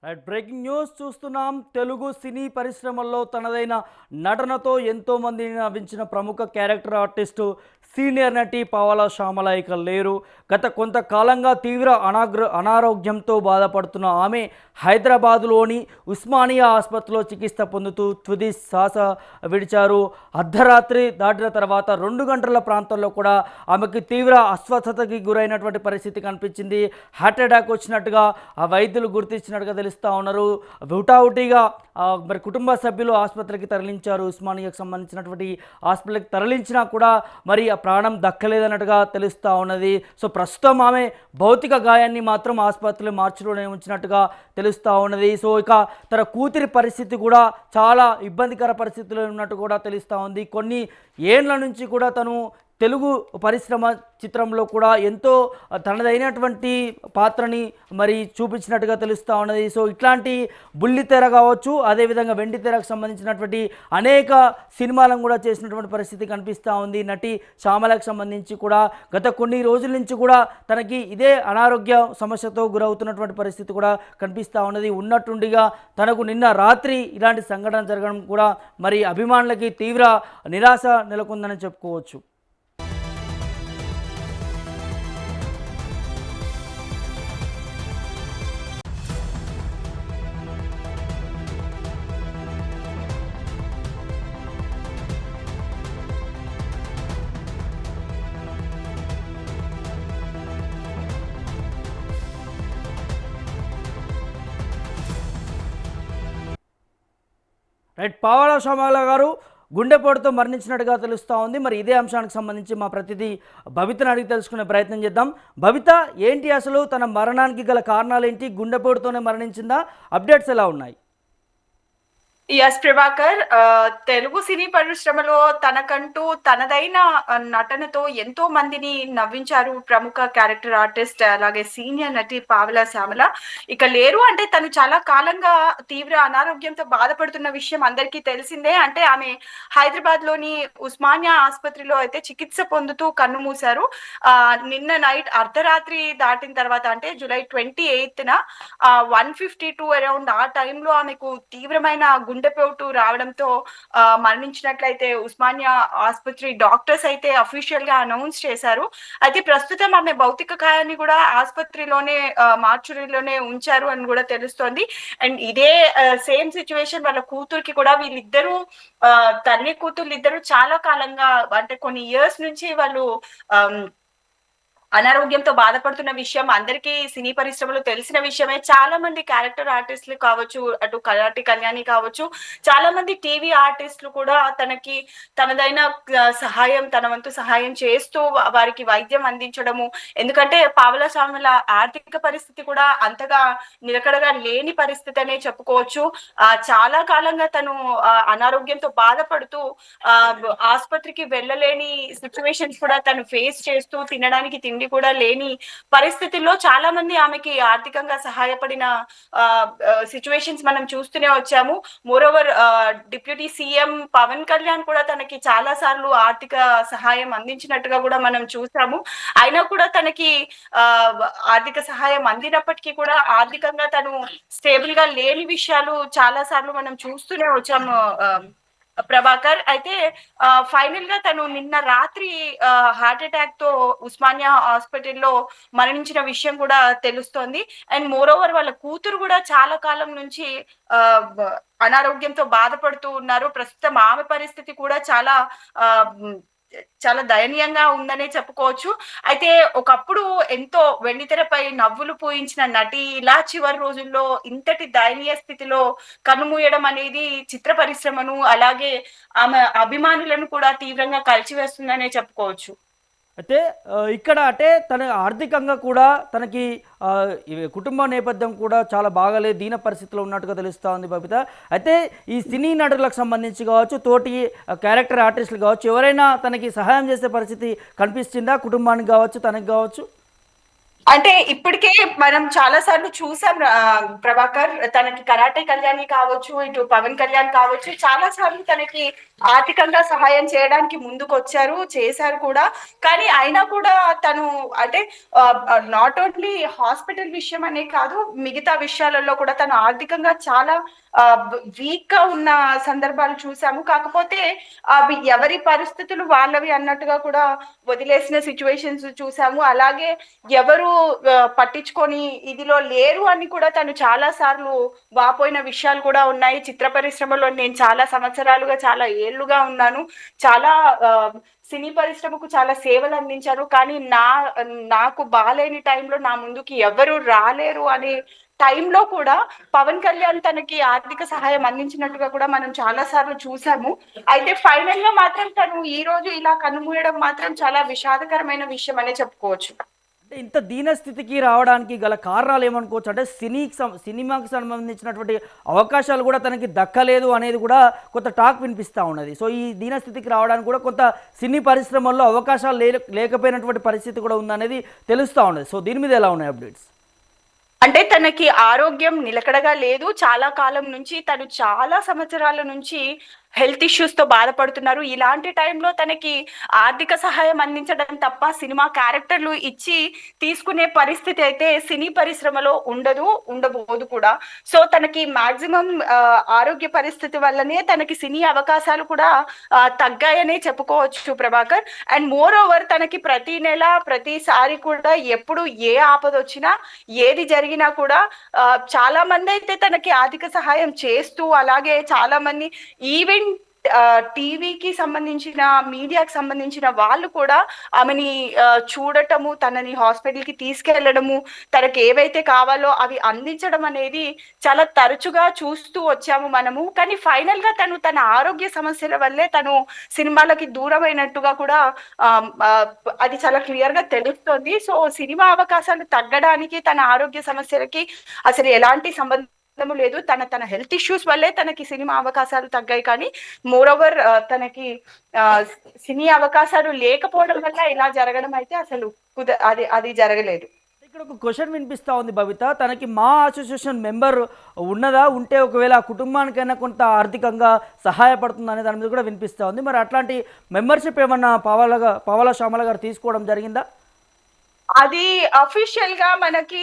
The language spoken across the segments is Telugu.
రైట్, బ్రేకింగ్ న్యూస్ చూస్తున్నాం. తెలుగు సినీ పరిశ్రమల్లో తనదైన నటనతో ఎంతో మందిని నవ్వించిన ప్రముఖ క్యారెక్టర్ ఆర్టిస్టు సీనియర్ నటి పావలా శ్యామల ఇక లేరు. గత కొంతకాలంగా తీవ్ర అనారోగ్యంతో బాధపడుతున్న ఆమె హైదరాబాదులోని ఉస్మానియా ఆసుపత్రిలో చికిత్స పొందుతూ తుది శ్వాస విడిచారు. అర్ధరాత్రి దాటిన తర్వాత 2 గంటల ప్రాంతంలో కూడా ఆమెకి తీవ్ర అస్వస్థతకి గురైనటువంటి పరిస్థితి కనిపించింది. హార్ట్ అటాక్ వచ్చినట్టుగా ఆ వైద్యులు గుర్తించినట్టుగా తెలుస్తూ ఉన్నారు. హుటాహుటిగా మరి కుటుంబ సభ్యులు ఆసుపత్రికి తరలించారు. ఉస్మానియాకు సంబంధించినటువంటి హాస్పిటల్కి తరలించినా కూడా మరి ఆ ప్రాణం దక్కలేదన్నట్టుగా తెలుస్తూ ఉన్నది. సో ప్రస్తుతం ఆమె భౌతిక గాయాన్ని మాత్రం ఆసుపత్రిలో మార్చిలోనే ఉంచినట్టుగా తెలుస్తూ ఉన్నది. సో ఇక తన కూతురి పరిస్థితి కూడా చాలా ఇబ్బందికర పరిస్థితిలో ఉన్నట్టు కూడా తెలుస్తూ ఉంది. కొన్ని ఏండ్ల నుంచి కూడా తను తెలుగు పరిశ్రమ చిత్రంలో కూడా ఎంతో తనదైనటువంటి పాత్రని మరి చూపించినట్టుగా తెలుస్తూ ఉన్నది. సో ఇట్లాంటి బుల్లితెర కావచ్చు, అదేవిధంగా వెండితెరకు సంబంధించినటువంటి అనేక సినిమాలను కూడా చేసినటువంటి పరిస్థితి కనిపిస్తూ ఉంది. నటి శ్యామలకు సంబంధించి కూడా గత కొన్ని రోజుల నుంచి కూడా తనకి ఇదే అనారోగ్య సమస్యతో గురవుతున్నటువంటి పరిస్థితి కూడా కనిపిస్తూ ఉన్నది. ఉన్నట్టుండిగా తనకు నిన్న రాత్రి ఇలాంటి సంఘటన జరగడం కూడా మరి అభిమానులకి తీవ్ర నిరాశ నెలకొందని చెప్పుకోవచ్చు. రైట్, పావలా శ్యామల గారు గుండెపోటుతో మరణించినట్టుగా తెలుస్తూ ఉంది. మరి ఇదే అంశానికి సంబంధించి మా ప్రతినిధి భవితను అడిగి తెలుసుకునే ప్రయత్నం చేద్దాం. భవిత, ఏంటి అసలు తన మరణానికి గల కారణాలు ఏంటి? గుండెపోటుతోనే మరణించిందా? అప్డేట్స్ ఎలా ఉన్నాయి? ఎస్ ప్రభాకర్, తెలుగు సినీ పరిశ్రమలో తనకంటూ తనదైన నటనతో ఎంతో మందిని నవ్వించారు ప్రముఖ క్యారెక్టర్ ఆర్టిస్ట్, అలాగే సీనియర్ నటి పావలా శ్యామల ఇక లేరు. అంటే తను చాలా కాలంగా తీవ్ర అనారోగ్యంతో బాధపడుతున్న విషయం అందరికీ తెలిసిందే. అంటే ఆమె హైదరాబాద్ లోని ఉస్మానియా ఆసుపత్రిలో అయితే చికిత్స పొందుతూ కన్ను మూశారు. నిన్న నైట్ అర్ధరాత్రి దాటిన తర్వాత, అంటే జూలై 28న 1:52 అరౌండ్ ఆ టైంలో ఆమెకు తీవ్రమైన గుండెపోటు రావడంతో మరణించినట్లయితే ఉస్మానియా ఆసుపత్రి డాక్టర్స్ అయితే అఫీషియల్ గా అనౌన్స్ చేశారు. అయితే ప్రస్తుతం ఆమె భౌతిక కాయాన్ని కూడా ఆసుపత్రిలోనే మార్చురీలోనే ఉంచారు అని కూడా తెలుస్తోంది. అండ్ ఇదే సేమ్ సిచ్యువేషన్ వాళ్ళ కూతురికి కూడా. వీళ్ళిద్దరూ తల్లి కూతుర్లు ఇద్దరు చాలా కాలంగా, అంటే కొన్ని ఇయర్స్ నుంచి వాళ్ళు అనారోగ్యంతో బాధపడుతున్న విషయం అందరికీ సినీ పరిశ్రమలో తెలిసిన విషయమే. చాలా మంది క్యారెక్టర్ ఆర్టిస్టులు కావచ్చు, అటు కలాటి కళ్యాణి కావచ్చు, చాలా మంది టీవీ ఆర్టిస్టులు కూడా తనకి తనదైన సహాయం, తన వంతు సహాయం చేస్తూ వారికి వైద్యం అందించడము. ఎందుకంటే పావలా శ్యామల ఆర్థిక పరిస్థితి కూడా అంతగా నిలకడగా లేని పరిస్థితి అనే చెప్పుకోవచ్చు. చాలా కాలంగా తను అనారోగ్యంతో బాధపడుతూ ఆసుపత్రికి వెళ్ళలేని సిచ్యువేషన్స్ కూడా తను ఫేస్ చేస్తూ, తినడానికి తిండి కూడా లేని పరిస్థితుల్లో చాలా మంది ఆమెకి ఆర్థికంగా సహాయపడిన సిచ్యువేషన్స్ మనం చూస్తూనే వచ్చాము. Moreover deputy CM Pawan Kalyan కూడా తనకి చాలా సార్లు ఆర్థిక సహాయం అందించినట్టుగా కూడా మనం చూసాము. అయినా కూడా తనకి ఆర్థిక సహాయం అందినప్పటికీ కూడా ఆర్థికంగా తను స్టేబుల్ గా లేని విషయాలు చాలా సార్లు మనం చూస్తూనే వచ్చాము ప్రభాకర్. అయితే ఫైనల్ గా తను నిన్న రాత్రి హార్ట్ అటాక్ తో ఉస్మానియా హాస్పిటల్లో మరణించిన విషయం కూడా తెలుస్తోంది. అండ్ మోరోవర్ వాళ్ళ కూతురు కూడా చాలా కాలం నుంచి అనారోగ్యంతో బాధపడుతూ ఉన్నారు. ప్రస్తుతం ఆమె పరిస్థితి కూడా చాలా చాలా దయనీయంగా ఉందనే చెప్పుకోవచ్చు. అయితే ఒకప్పుడు ఎంతో వెండితెరపై నవ్వులు పూయించిన నటి ఇలా చివరి రోజుల్లో ఇంతటి దయనీయ స్థితిలో కన్నుమూయడం అనేది చిత్ర పరిశ్రమను, అలాగే ఆమె అభిమానులను కూడా తీవ్రంగా కలిచివేస్తుందనే చెప్పుకోవచ్చు. అయితే ఇక్కడ అంటే తన ఆర్థికంగా కూడా తనకి కుటుంబ నేపథ్యం కూడా చాలా బాగాలేదు, దీన పరిస్థితిలో ఉన్నట్టుగా తెలుస్తూ ఉంది బబిత. అయితే ఈ సినీ నటులకు సంబంధించి కావచ్చు, తోటి క్యారెక్టర్ ఆర్టిస్టులు కావచ్చు, ఎవరైనా తనకి సహాయం చేసే పరిస్థితి కనిపిస్తుందా? కుటుంబానికి కావచ్చు, తనకి కావచ్చు? అంటే ఇప్పటికే మనం చాలా సార్లు చూసాం ప్రభాకర్, తనకి కరాటే కళ్యాణి కావచ్చు, ఇటు పవన్ కళ్యాణ్ కావచ్చు, చాలా సార్లు తనకి ఆర్థికంగా సహాయం చేయడానికి ముందుకు వచ్చారు, చేశారు కూడా. కానీ అయినా కూడా తను అంటే నాట్ ఓన్లీ హాస్పిటల్ విషయం అనే కాదు, మిగతా విషయాలలో కూడా తను ఆర్థికంగా చాలా వీక్ గా ఉన్న సందర్భాలు చూసాము. కాకపోతే అవి ఎవరి పరిస్థితులు వాళ్ళవి అన్నట్టుగా కూడా వదిలేసిన సిచ్యువేషన్స్ చూసాము. అలాగే ఎవరు పట్టించుకొని ఇదిలో లేరు అని కూడా తను చాలా సార్లు వాపోయిన విషయాలు కూడా ఉన్నాయి. చిత్ర పరిశ్రమలో నేను చాలా సంవత్సరాలుగా, చాలా ఏళ్లుగా ఉన్నాను. చాలా సినీ పరిశ్రమకు చాలా సేవలు అందించాను. కానీ నాకు బాలేని టైంలో నా ముందుకి ఎవరు రాలేరు అనే టైంలో కూడా పవన్ కళ్యాణ్ తనకి ఆర్థిక సహాయం అందించినట్టుగా కూడా మనం చాలా సార్లు చూసాము. అయితే ఫైనల్ గా మాత్రం తను ఈ రోజు ఇలా కన్నుమూయడం మాత్రం చాలా విషాదకరమైన విషయం అనే చెప్పుకోవచ్చు. అంటే ఇంత దీనస్థితికి రావడానికి గల కారణాలు ఏమనుకోవచ్చు? అంటే సినిమాకి సంబంధించినటువంటి అవకాశాలు కూడా తనకి దక్కలేదు అనేది కూడా కొంత టాక్ వినిపిస్తూ ఉన్నది. సో ఈ దీనస్థితికి రావడానికి కూడా కొంత సినీ పరిశ్రమల్లో అవకాశాలు లేకపోయినటువంటి పరిస్థితి కూడా ఉందనేది తెలుస్తూ ఉన్నది. సో దీని మీద ఎలా ఉన్నాయి అప్డేట్స్? అంటే తనకి ఆరోగ్యం నిలకడగా లేదు. చాలా కాలం నుంచి, తను చాలా సంవత్సరాల నుంచి హెల్త్ ఇష్యూస్ తో బాధపడుతున్నారు. ఇలాంటి టైంలో తనకి ఆర్థిక సహాయం అందించడం తప్ప సినిమా క్యారెక్టర్లు ఇచ్చి తీసుకునే పరిస్థితి అయితే సినీ పరిశ్రమలో ఉండబోదు కూడా. సో తనకి మాక్సిమం ఆరోగ్య పరిస్థితి వల్లనే తనకి సినీ అవకాశాలు కూడా తగ్గాయనే చెప్పుకోవచ్చు ప్రభాకర్. అండ్ మోర్ ఓవర్ తనకి ప్రతి నెల, ప్రతిసారి కూడా ఎప్పుడు ఏ ఆపద వచ్చినా, ఏది జరిగినా కూడా చాలా మంది అయితే తనకి ఆర్థిక సహాయం చేస్తూ, అలాగే చాలా మంది ఈవెంట్ టీవీకి సంబంధించిన, మీడియాకి సంబంధించిన వాళ్ళు కూడా ఆమెని చూడటము, తనని హాస్పిటల్ కి తీసుకెళ్లడము, తనకి ఏవైతే కావాలో అవి అందించడం అనేది చాలా తరచుగా చూస్తూ వచ్చాము మనము. కానీ ఫైనల్ గా తన ఆరోగ్య సమస్యల వల్లే తను సినిమాలకి దూరం అయినట్టుగా కూడా అది చాలా క్లియర్ గా తెలుస్తోంది. సో సినిమా అవకాశాలు తగ్గడానికి తన ఆరోగ్య సమస్యలకి అసలు ఎలాంటి సంబంధం లేదు. తన హెల్త్ ఇష్యూస్ వల్లే తనకి సినిమా అవకాశాలు తగ్గాయి. కానీ మోర్ ఓవర్ తనకి సినీ అవకాశాలు లేకపోవడం వల్ల ఇలా జరగడం అయితే అసలు అది జరగలేదు. ఇక్కడ ఒక క్వశ్చన్ వినిపిస్తూ ఉంది బబిత, తనకి మా అసోసియేషన్ మెంబర్ ఉన్నదా, ఉంటే ఒకవేళ ఆ కుటుంబానికైనా కొంత ఆర్థికంగా సహాయపడుతుంది అనే దాని మీద కూడా వినిపిస్తూ ఉంది. మరి అట్లాంటి మెంబర్షిప్ ఏమన్నా పావలా శ్యామల గారు తీసుకోవడం జరిగిందా? అది అఫీషియల్ గా మనకి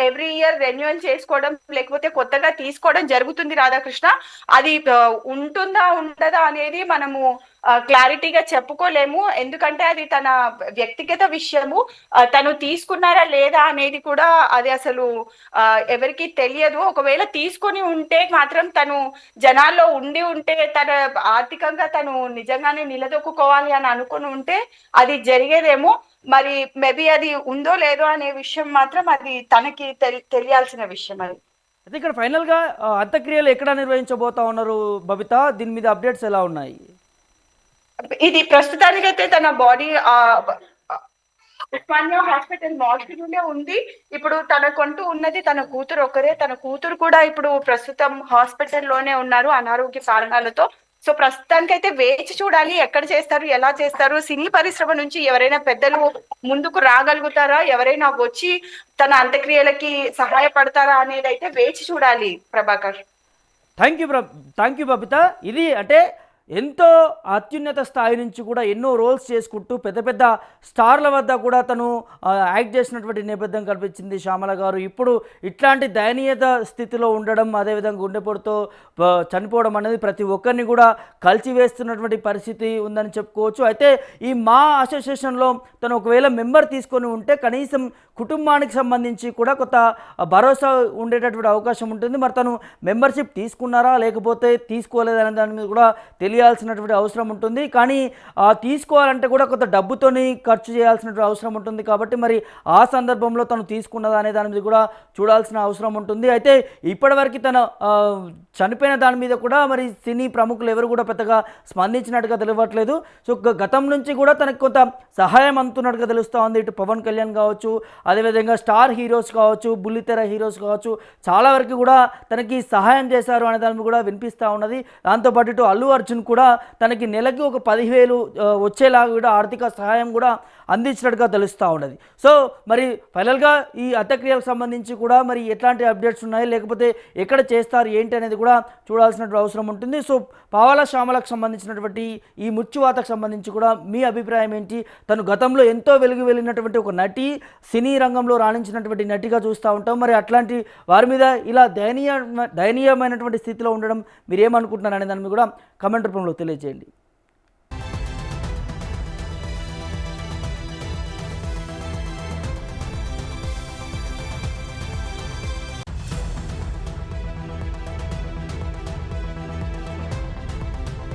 ఎవ్రీ ఇయర్ రెన్యువల్ చేసుకోవడం, లేకపోతే కొత్తగా తీసుకోవడం జరుగుతుంది రాధాకృష్ణ. అది ఉంటుందా ఉండదా అనేది మనము క్లారిటీగా చెప్పుకోలేము. ఎందుకంటే అది తన వ్యక్తిగత విషయము. తను తీసుకున్నారా లేదా అనేది కూడా అది అసలు ఎవరికి తెలియదు. ఒకవేళ తీసుకొని ఉంటే మాత్రం తను జనాల్లో ఉంటే, తన ఆర్థికంగా తను నిజంగానే నిలదొక్కుకోవాలి అని అనుకుని ఉంటే అది జరిగేదేమో. మరి మేబీ అది ఉందో లేదో అనే విషయం మాత్రం అది తనకి తెలియాల్సిన విషయం. అది అయితే ఇక్కడ ఫైనల్గా అంత్యక్రియలు ఎక్కడ నిర్వహించబోతా ఉన్నారు బబిత? దీని మీద అప్డేట్స్ ఎలా ఉన్నాయి? ఇది ప్రస్తుతానికైతే తన బాడీ ఉస్మానియా హాస్పిటల్ మార్చురీలో ఉంది. ఇప్పుడు తనకంటూ ఉన్నది తన కూతురు ఒకరే. తన కూతురు కూడా ఇప్పుడు ప్రస్తుతం హాస్పిటల్లోనే ఉన్నారు అనారోగ్య కారణాలతో. సో ప్రస్తుతానికైతే వేచి చూడాలి, ఎక్కడ చేస్తారు, ఎలా చేస్తారు. సినీ పరిశ్రమ నుంచి ఎవరైనా పెద్దలు ముందుకు రాగలుగుతారా, ఎవరైనా వచ్చి తన అంత్యక్రియలకి సహాయపడతారా అనేది అయితే వేచి చూడాలి ప్రభాకర్. Thank you Babita. ఇది అంటే ఎంతో అత్యున్నత స్థాయి నుంచి కూడా ఎన్నో రోల్స్ చేసుకుంటూ పెద్ద పెద్ద స్టార్ల వద్ద కూడా తను యాక్ట్ చేసినటువంటి నేపథ్యం కల్పించింది శ్యామల గారు. ఇప్పుడు ఇట్లాంటి దయనీయత స్థితిలో ఉండడం, అదేవిధంగా గుండెపోటుతో చనిపోవడం అనేది ప్రతి ఒక్కరిని కూడా కలిచివేస్తున్నటువంటి పరిస్థితి ఉందని చెప్పుకోవచ్చు. అయితే ఈ మా అసోసియేషన్లో తను ఒకవేళ మెంబర్ తీసుకొని ఉంటే కనీసం కుటుంబానికి సంబంధించి కూడా కొంత భరోసా ఉండేటటువంటి అవకాశం ఉంటుంది. మరి తను మెంబర్షిప్ తీసుకున్నారా లేకపోతే తీసుకోలేదనే దాని మీద కూడా తెలియాల్సినటువంటి అవసరం ఉంటుంది. కానీ తీసుకోవాలంటే కూడా కొంత డబ్బుతోని ఖర్చు చేయాల్సినటువంటి అవసరం ఉంటుంది. కాబట్టి మరి ఆ సందర్భంలో తను తీసుకున్నదా అనే దాని మీద కూడా చూడాల్సిన అవసరం ఉంటుంది. అయితే ఇప్పటివరకు తన చనిపోయిన దాని మీద కూడా మరి సినీ ప్రముఖులు ఎవరు కూడా పెద్దగా స్పందించినట్టుగా తెలియట్లేదు. సో గతం నుంచి కూడా తనకు కొంత సహాయం అందుతున్నట్టుగా తెలుస్తూ ఉంది. ఇటు పవన్ కళ్యాణ్ కావచ్చు, అదేవిధంగా స్టార్ హీరోస్ కావచ్చు, బుల్లితెర హీరోస్ కావచ్చు, చాలా వరకు కూడా తనకి సహాయం చేశారు అనే దాన్ని కూడా వినిపిస్తూ ఉన్నది. దాంతోపాటు ఇటు అల్లు అర్జున్ కూడా తనకి నెలకి ఒక 10,000 వచ్చేలాగా కూడా ఆర్థిక సహాయం కూడా అందించినట్టుగా తెలుస్తూ ఉన్నది. సో మరి ఫైనల్గా ఈ అంత్యక్రియలకు సంబంధించి కూడా మరి ఎట్లాంటి అప్డేట్స్ ఉన్నాయి, లేకపోతే ఎక్కడ చేస్తారు ఏంటి అనేది కూడా చూడాల్సినటువంటి అవసరం ఉంటుంది. సో పావలా శ్యామలకు సంబంధించినటువంటి ఈ మృత్యువాతకు సంబంధించి కూడా మీ అభిప్రాయం ఏంటి? తను గతంలో ఎంతో వెలుగు వెళ్ళినటువంటి ఒక నటి, సినీ రంగంలో రాణించినటువంటి నటిగా చూస్తూ ఉంటాం. మరి అట్లాంటి వారి మీద ఇలా దయనీయమైనటువంటి స్థితిలో ఉండడం మీరేమనుకుంటున్నారు అనే దాన్ని కూడా కమెంట్ రూపంలో తెలియజేయండి.